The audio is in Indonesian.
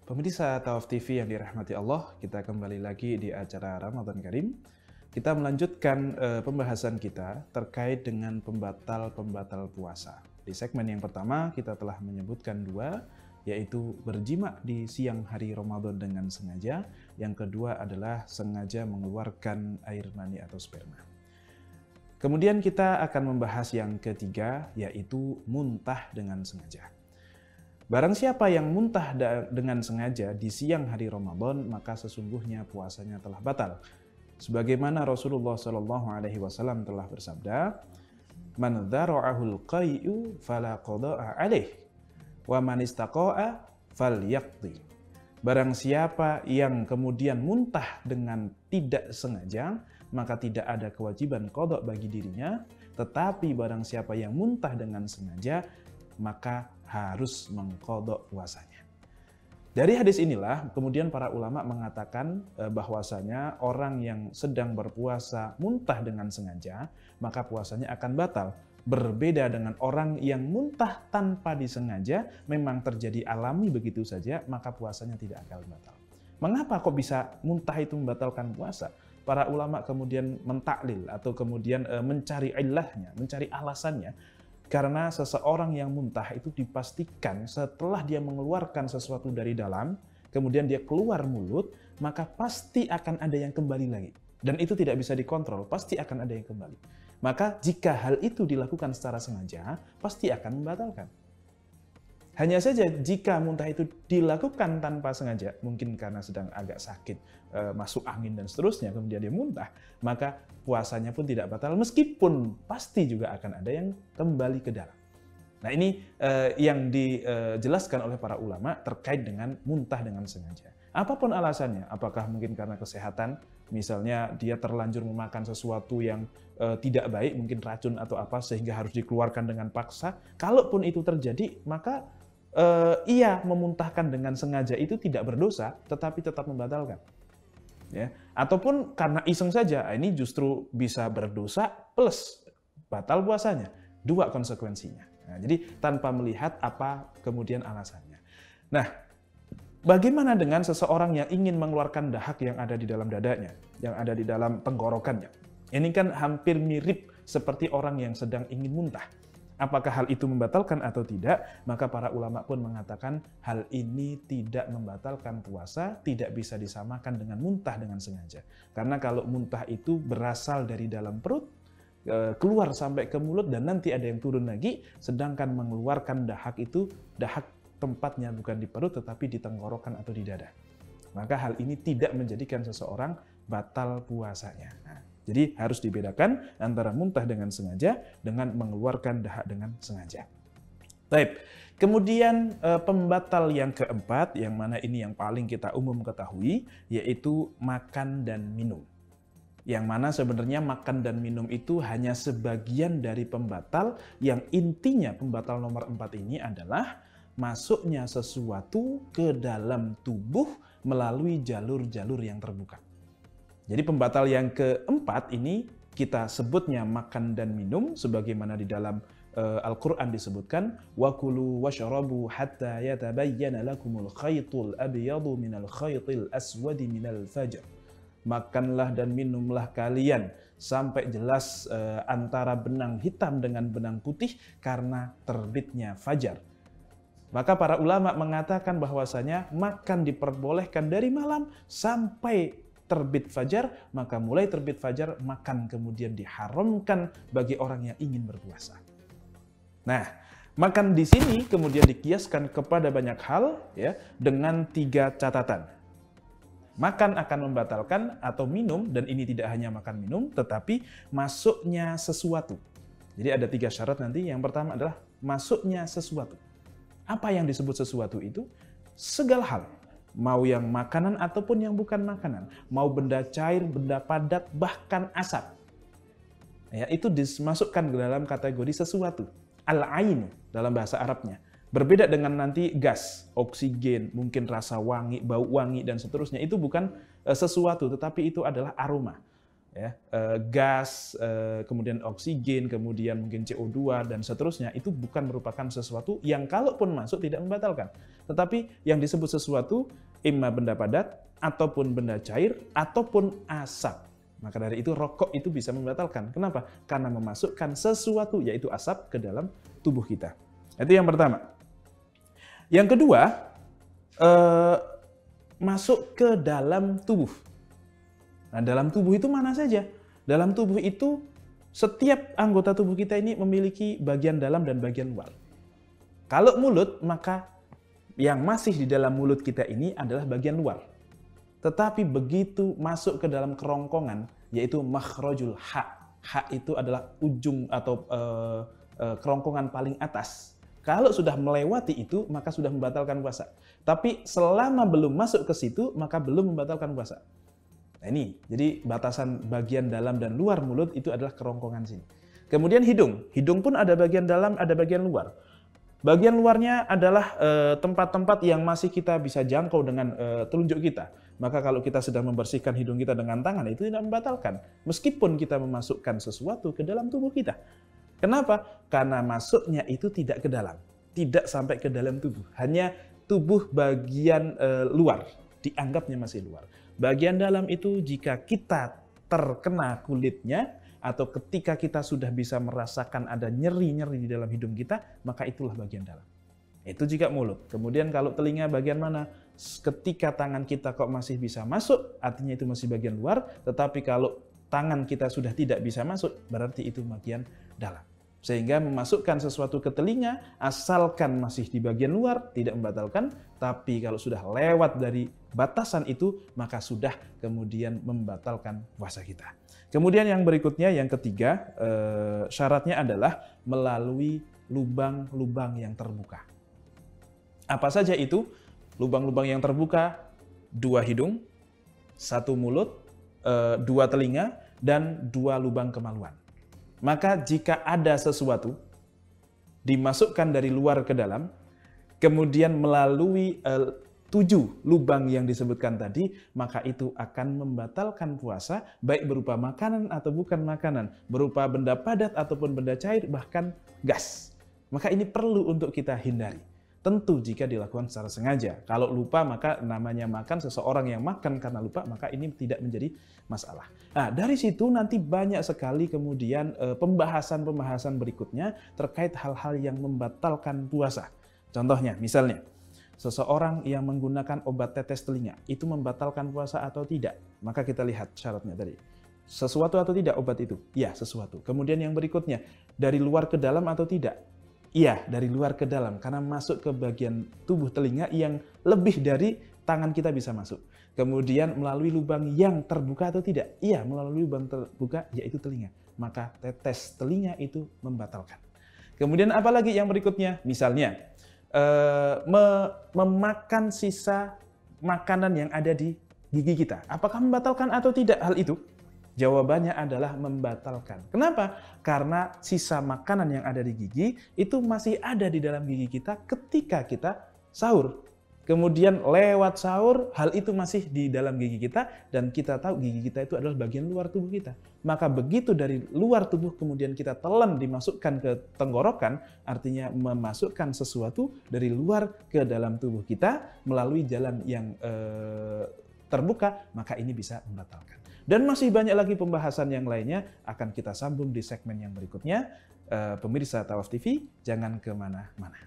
Pemirsa Tawaf TV yang dirahmati Allah, kita kembali lagi di acara Ramadan Karim. Kita melanjutkan pembahasan kita terkait dengan pembatal-pembatal puasa. Di segmen yang pertama kita telah menyebutkan dua, yaitu berjima di siang hari Ramadan dengan sengaja. Yang kedua adalah sengaja mengeluarkan air mani atau sperma. Kemudian kita akan membahas yang ketiga, yaitu muntah dengan sengaja. Barang siapa yang muntah dengan sengaja di siang hari Ramadan, maka sesungguhnya puasanya telah batal. Sebagaimana Rasulullah SAW telah bersabda, "Man dzara'ahul qai'u fala qada'a 'alaih, wa man istaqa'a falyaqdi." Barang siapa yang kemudian muntah dengan tidak sengaja, maka tidak ada kewajiban qada bagi dirinya, tetapi barang siapa yang muntah dengan sengaja, maka harus mengqadha puasanya. Dari hadis inilah kemudian para ulama mengatakan bahwasanya orang yang sedang berpuasa muntah dengan sengaja, maka puasanya akan batal. Berbeda dengan orang yang muntah tanpa disengaja, memang terjadi alami begitu saja, maka puasanya tidak akan batal. Mengapa kok bisa muntah itu membatalkan puasa? Para ulama kemudian mentaklil atau kemudian mencari illahnya, mencari alasannya. Karena seseorang yang muntah itu dipastikan setelah dia mengeluarkan sesuatu dari dalam, kemudian dia keluar mulut, maka pasti akan ada yang kembali lagi. Dan itu tidak bisa dikontrol, pasti akan ada yang kembali. Maka jika hal itu dilakukan secara sengaja, pasti akan membatalkan. Hanya saja jika muntah itu dilakukan tanpa sengaja, mungkin karena sedang agak sakit, masuk angin dan seterusnya, kemudian dia muntah, maka puasanya pun tidak batal, meskipun pasti juga akan ada yang kembali ke dalam. Nah ini yang dijelaskan oleh para ulama terkait dengan muntah dengan sengaja. Apapun alasannya, apakah mungkin karena kesehatan, misalnya dia terlanjur memakan sesuatu yang tidak baik, mungkin racun atau apa, sehingga harus dikeluarkan dengan paksa. Kalaupun itu terjadi, maka ia memuntahkan dengan sengaja itu tidak berdosa, tetapi tetap membatalkan. Ya. Ataupun karena iseng saja, ini justru bisa berdosa plus batal puasanya. Dua konsekuensinya. Nah, jadi tanpa melihat apa kemudian alasannya. Nah, bagaimana dengan seseorang yang ingin mengeluarkan dahak yang ada di dalam dadanya, yang ada di dalam tenggorokannya? Ini kan hampir mirip seperti orang yang sedang ingin muntah. Apakah hal itu membatalkan atau tidak? Maka para ulama pun mengatakan hal ini tidak membatalkan puasa, tidak bisa disamakan dengan muntah dengan sengaja. Karena kalau muntah itu berasal dari dalam perut, keluar sampai ke mulut dan nanti ada yang turun lagi, sedangkan mengeluarkan dahak itu, dahak tempatnya bukan di perut tetapi di tenggorokan atau di dada. Maka hal ini tidak menjadikan seseorang batal puasanya. Nah, jadi harus dibedakan antara muntah dengan sengaja dengan mengeluarkan dahak dengan sengaja. Baik. Kemudian pembatal yang keempat, yang mana ini yang paling kita umum ketahui, yaitu makan dan minum. Yang mana sebenarnya makan dan minum itu hanya sebagian dari pembatal, yang intinya pembatal nomor 4 ini adalah masuknya sesuatu ke dalam tubuh melalui jalur-jalur yang terbuka. Jadi pembatal yang keempat ini kita sebutnya makan dan minum, sebagaimana di dalam Al-Quran disebutkan, وَكُلُوا وَاشْرَبُوا حَتَّى يَتَبَيَّنَ لَكُمُ الْخَيْطُ الْأَبْيَضُ مِنَ الْخَيْطِ الْأَسْوَدِ مِنَ الْفَجْرِ. Makanlah dan minumlah kalian sampai jelas antara benang hitam dengan benang putih karena terbitnya fajar. Maka para ulama mengatakan bahwasanya makan diperbolehkan dari malam sampai terbit fajar, maka mulai terbit fajar makan kemudian diharamkan bagi orang yang ingin berpuasa. Nah, makan di sini kemudian dikiaskan kepada banyak hal ya dengan 3 catatan. Makan akan membatalkan atau minum, dan ini tidak hanya makan minum tetapi masuknya sesuatu. Jadi ada 3 syarat nanti. Yang pertama adalah masuknya sesuatu. Apa yang disebut sesuatu itu? Segala hal. Mau yang makanan ataupun yang bukan makanan. Mau benda cair, benda padat, bahkan asap. Ya, itu dimasukkan ke dalam kategori sesuatu. Al-ainu dalam bahasa Arabnya. Berbeda dengan nanti gas, oksigen, mungkin rasa wangi, bau wangi, dan seterusnya. Itu bukan sesuatu, tetapi itu adalah aroma. ya, gas, kemudian oksigen, kemudian mungkin CO2 dan seterusnya, itu bukan merupakan sesuatu yang kalaupun masuk tidak membatalkan. Tetapi yang disebut sesuatu imma benda padat ataupun benda cair ataupun asap. Maka dari itu rokok itu bisa membatalkan. Kenapa? Karena memasukkan sesuatu yaitu asap ke dalam tubuh kita. Itu yang pertama. Yang kedua, masuk ke dalam tubuh. Nah, dalam tubuh itu mana saja? Dalam tubuh itu setiap anggota tubuh kita ini memiliki bagian dalam dan bagian luar. Kalau mulut, maka yang masih di dalam mulut kita ini adalah bagian luar. Tetapi begitu masuk ke dalam kerongkongan, yaitu makhrajul ha. Ha itu adalah ujung atau kerongkongan paling atas. Kalau sudah melewati itu, maka sudah membatalkan puasa. Tapi selama belum masuk ke situ, maka belum membatalkan puasa. Nah ini, jadi batasan bagian dalam dan luar mulut itu adalah kerongkongan sini. Kemudian hidung. Hidung pun ada bagian dalam, ada bagian luar. Bagian luarnya adalah tempat-tempat yang masih kita bisa jangkau dengan telunjuk kita. Maka kalau kita sedang membersihkan hidung kita dengan tangan, itu tidak membatalkan. Meskipun kita memasukkan sesuatu ke dalam tubuh kita. Kenapa? Karena masuknya itu tidak ke dalam. Tidak sampai ke dalam tubuh. Hanya tubuh bagian luar. Dianggapnya masih luar. Bagian dalam itu jika kita terkena kulitnya, atau ketika kita sudah bisa merasakan ada nyeri-nyeri di dalam hidung kita, maka itulah bagian dalam. Itu jika mulut. Kemudian kalau telinga bagian mana? Ketika tangan kita kok masih bisa masuk, artinya itu masih bagian luar. Tetapi kalau tangan kita sudah tidak bisa masuk, berarti itu bagian dalam. Sehingga memasukkan sesuatu ke telinga, asalkan masih di bagian luar, tidak membatalkan. Tapi kalau sudah lewat dari batasan itu, maka sudah kemudian membatalkan puasa kita. Kemudian yang berikutnya, yang ketiga, syaratnya adalah melalui lubang-lubang yang terbuka. Apa saja itu? Lubang-lubang yang terbuka, 2 hidung, 1 mulut, 2 telinga, dan 2 lubang kemaluan. Maka jika ada sesuatu dimasukkan dari luar ke dalam, kemudian melalui 7 lubang yang disebutkan tadi, maka itu akan membatalkan puasa, baik berupa makanan atau bukan makanan, berupa benda padat ataupun benda cair, bahkan gas. Maka ini perlu untuk kita hindari. Tentu jika dilakukan secara sengaja. Kalau lupa, maka namanya makan, seseorang yang makan karena lupa, maka ini tidak menjadi masalah. Nah, dari situ nanti banyak sekali kemudian pembahasan-pembahasan berikutnya terkait hal-hal yang membatalkan puasa. Contohnya, misalnya, seseorang yang menggunakan obat tetes telinga, itu membatalkan puasa atau tidak? Maka kita lihat syaratnya tadi. Sesuatu atau tidak obat itu? Ya, sesuatu. Kemudian yang berikutnya, dari luar ke dalam atau tidak? Iya, dari luar ke dalam, karena masuk ke bagian tubuh telinga yang lebih dari tangan kita bisa masuk. Kemudian melalui lubang yang terbuka atau tidak? Iya, melalui lubang terbuka, yaitu telinga. Maka tetes telinga itu membatalkan. Kemudian apalagi yang berikutnya? Misalnya, memakan sisa makanan yang ada di gigi kita. Apakah membatalkan atau tidak hal itu? Jawabannya adalah membatalkan. Kenapa? Karena sisa makanan yang ada di gigi itu masih ada di dalam gigi kita ketika kita sahur. Kemudian lewat sahur, hal itu masih di dalam gigi kita dan kita tahu gigi kita itu adalah bagian luar tubuh kita. Maka begitu dari luar tubuh kemudian kita telan dimasukkan ke tenggorokan, artinya memasukkan sesuatu dari luar ke dalam tubuh kita melalui jalan yang terbuka, maka ini bisa membatalkan. Dan masih banyak lagi pembahasan yang lainnya akan kita sambung di segmen yang berikutnya. Pemirsa Tawaf TV, jangan kemana-mana.